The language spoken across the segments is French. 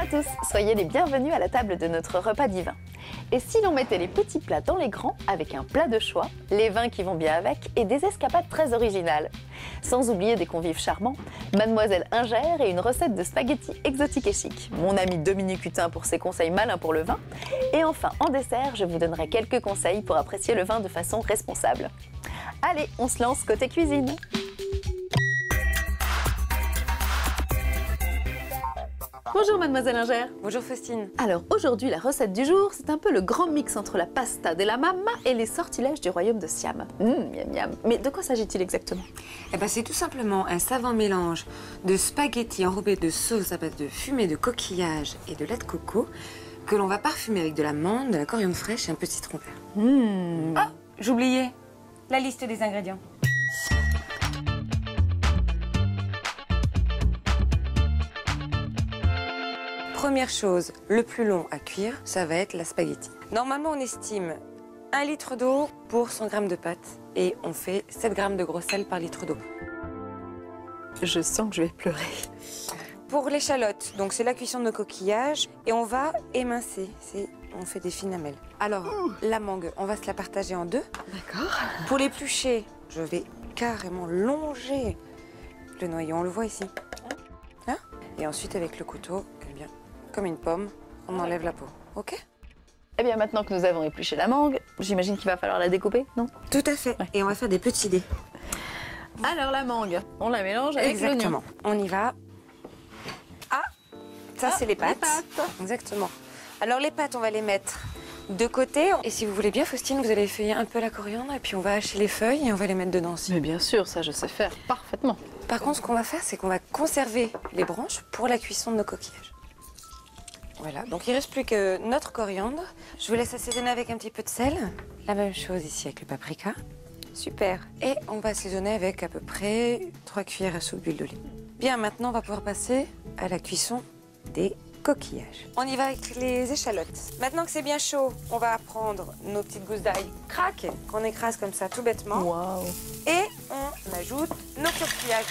à tous, soyez les bienvenus à la table de notre repas divin. Et si l'on mettait les petits plats dans les grands avec un plat de choix, les vins qui vont bien avec et des escapades très originales. Sans oublier des convives charmants, Mademoiselle Ingère et une recette de spaghettis exotiques et chics. Mon ami Dominique Hutin pour ses conseils malins pour le vin. Et enfin, en dessert, je vous donnerai quelques conseils pour apprécier le vin de façon responsable. Allez, on se lance côté cuisine. Bonjour Mademoiselle Ingère. Bonjour Faustine. Alors aujourd'hui, la recette du jour, c'est un peu le grand mix entre la pasta della mamma et les sortilèges du royaume de Siam. Miam miam. Mais de quoi s'agit-il exactement? Eh ben, c'est tout simplement un savant mélange de spaghettis enrobés de sauce à base de fumée de coquillage et de lait de coco que l'on va parfumer avec de l'amande, de la coriandre fraîche et un peu de citron vert. Ah, j'oubliais la liste des ingrédients. Première chose, le plus long à cuire, ça va être la spaghetti. Normalement, on estime 1 litre d'eau pour 100 g de pâte et on fait 7 g de gros sel par litre d'eau. Je sens que je vais pleurer. Pour l'échalote, donc c'est la cuisson de nos coquillages et on va émincer. On fait des fines lamelles. Alors, la mangue, on va se la partager en deux. D'accord. Pour l'éplucher, je vais carrément longer le noyau. On le voit ici. Hein? Et ensuite, avec le couteau, eh bien, comme une pomme, on enlève la peau. OK? Eh bien, maintenant que nous avons épluché la mangue, j'imagine qu'il va falloir la découper, non? Tout à fait. Ouais. Et on va faire des petits dés. Alors, la mangue, on la mélange avec l'oignon. Exactement. On y va. Ah, ça, c'est les pâtes. Les pâtes. Exactement. Alors, les pâtes, on va les mettre de côté. Et si vous voulez bien, Faustine, vous allez feuiller un peu la coriandre et puis on va hacher les feuilles et on va les mettre dedans aussi. Mais bien sûr, ça, je sais faire parfaitement. Par contre, ce qu'on va faire, c'est qu'on va conserver les branches pour la cuisson de nos coquillages. Voilà, donc il ne reste plus que notre coriandre. Je vous laisse assaisonner avec un petit peu de sel. La même chose ici avec le paprika. Super. Et on va assaisonner avec à peu près 3 cuillères à soupe d'huile d'olive. Bien, maintenant, on va pouvoir passer à la cuisson des coquillages. On y va avec les échalotes. Maintenant que c'est bien chaud, on va prendre nos petites gousses d'ail crack, qu'on écrase comme ça tout bêtement. Waouh. Et on ajoute nos coquillages.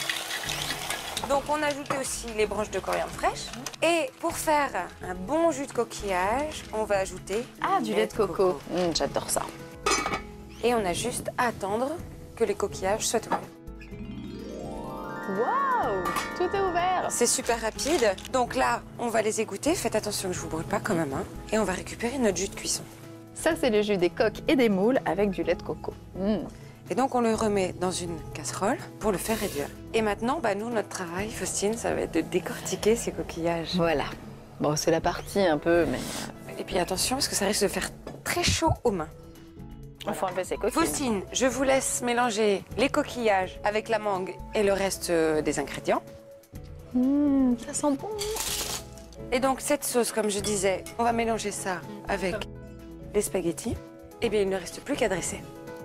Donc on ajoute aussi les branches de coriandre fraîche. Et pour faire un bon jus de coquillage, on va ajouter du lait de coco. J'adore ça. Et on a juste à attendre que les coquillages soient ouverts. Waouh, tout est ouvert. C'est super rapide. Donc là, on va les égoutter. Faites attention que je ne vous brûle pas comme ma main. Et on va récupérer notre jus de cuisson. Ça, c'est le jus des coques et des moules avec du lait de coco. Et donc, on le remet dans une casserole pour le faire réduire. Et maintenant, nous, notre travail, Faustine, ça va être de décortiquer ces coquillages. Voilà. Bon, c'est la partie un peu, mais... Et puis attention, parce que ça risque de faire très chaud aux mains. Il faut enlever ces coquilles. Faustine, je vous laisse mélanger les coquillages avec la mangue et le reste des ingrédients. Ça sent bon. Et donc, cette sauce, comme je disais, on va mélanger ça avec les spaghettis. Eh bien, il ne reste plus qu'à dresser.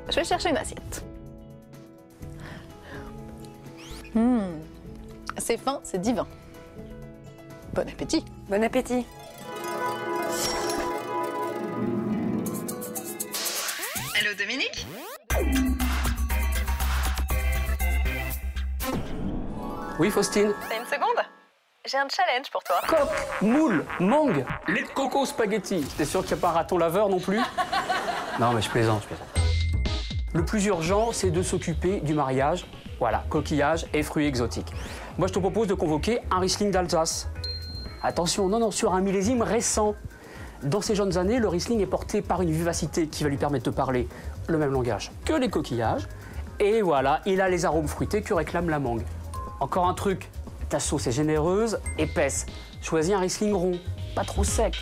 Je vais chercher une assiette. C'est fin, c'est divin. Bon appétit. Bon appétit. Allô Dominique? Oui, Faustine. T'as une seconde? J'ai un challenge pour toi. Coque, moule, mangue, lait de coco, spaghetti. T'es sûr qu'il n'y a pas raton laveur non plus? Non, mais je plaisante, je plaisante. Le plus urgent, c'est de s'occuper du mariage. Voilà, coquillages et fruits exotiques. Moi, je te propose de convoquer un Riesling d'Alsace. Attention, non, sur un millésime récent. Dans ces jeunes années, le Riesling est porté par une vivacité qui va lui permettre de parler le même langage que les coquillages. Et voilà, il a les arômes fruités que réclame la mangue. Encore un truc, ta sauce est généreuse, épaisse. Choisis un Riesling rond, pas trop sec.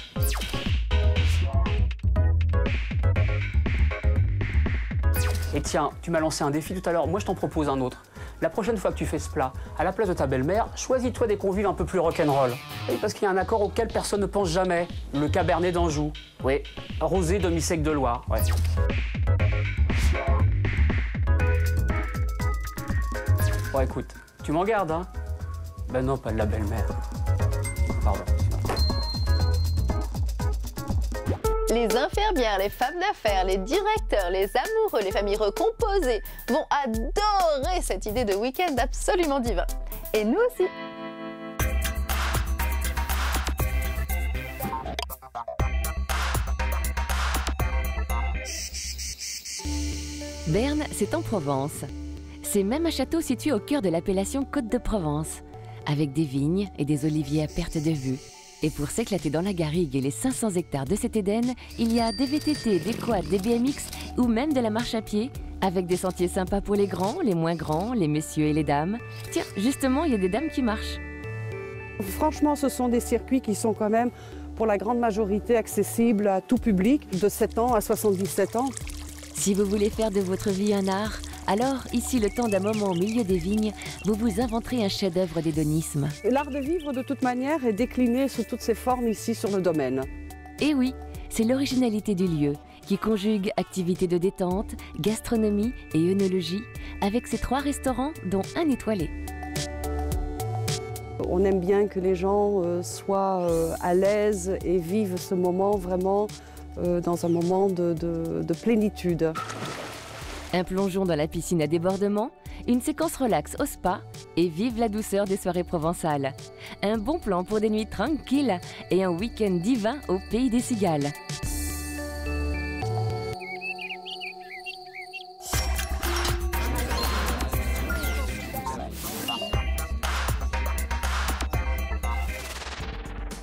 Et tiens, tu m'as lancé un défi tout à l'heure, moi je t'en propose un autre. La prochaine fois que tu fais ce plat, à la place de ta belle-mère, choisis-toi des convives un peu plus rock'n'roll. Oui, parce qu'il y a un accord auquel personne ne pense jamais, le Cabernet d'Anjou. Oui, rosé demi-sec de Loire, ouais. Bon, écoute, tu m'en gardes, hein? Ben non, pas de la belle-mère. Pardon. Les infirmières, les femmes d'affaires, les directeurs, les amoureux, les familles recomposées vont adorer cette idée de week-end absolument divin. Et nous aussi. Berne, c'est en Provence. C'est même un château situé au cœur de l'appellation Côte de Provence, avec des vignes et des oliviers à perte de vue. Et pour s'éclater dans la garrigue et les 500 hectares de cet Éden, il y a des VTT, des quads, des BMX ou même de la marche à pied, avec des sentiers sympas pour les grands, les moins grands, les messieurs et les dames. Tiens, justement, il y a des dames qui marchent. Franchement, ce sont des circuits qui sont quand même, pour la grande majorité, accessibles à tout public, de 7 ans à 77 ans. Si vous voulez faire de votre vie un art, alors ici, le temps d'un moment au milieu des vignes, vous vous inventerez un chef-d'œuvre d'hédonisme. L'art de vivre, de toute manière, est décliné sous toutes ses formes ici sur le domaine. Et oui, c'est l'originalité du lieu qui conjugue activités de détente, gastronomie et œnologie, avec ses 3 restaurants, dont un étoilé. On aime bien que les gens soient à l'aise et vivent ce moment vraiment dans un moment de plénitude. Un plongeon dans la piscine à débordement, une séquence relax au spa et vive la douceur des soirées provençales. Un bon plan pour des nuits tranquilles et un week-end divin au pays des cigales.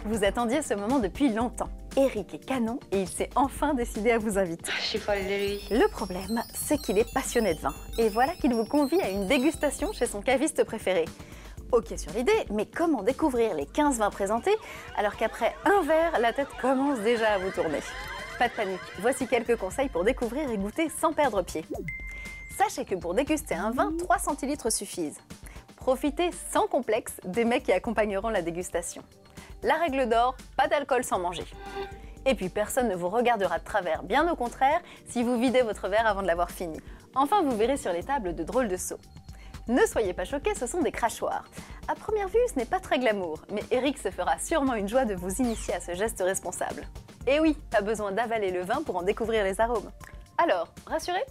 Vous attendiez ce moment depuis longtemps. Eric est canon et il s'est enfin décidé à vous inviter. Je suis folle de lui. Le problème, c'est qu'il est passionné de vin. Et voilà qu'il vous convie à une dégustation chez son caviste préféré. Ok sur l'idée, mais comment découvrir les 15 vins présentés alors qu'après un verre, la tête commence déjà à vous tourner? Pas de panique, voici quelques conseils pour découvrir et goûter sans perdre pied. Sachez que pour déguster un vin, 3 centilitres suffisent. Profitez sans complexe des mets qui accompagneront la dégustation. La règle d'or, pas d'alcool sans manger. Et puis personne ne vous regardera de travers, bien au contraire, si vous videz votre verre avant de l'avoir fini. Enfin, vous verrez sur les tables de drôles de seaux. Ne soyez pas choqués, ce sont des crachoirs. À première vue, ce n'est pas très glamour, mais Eric se fera sûrement une joie de vous initier à ce geste responsable. Et oui, pas besoin d'avaler le vin pour en découvrir les arômes. Alors, rassurés ?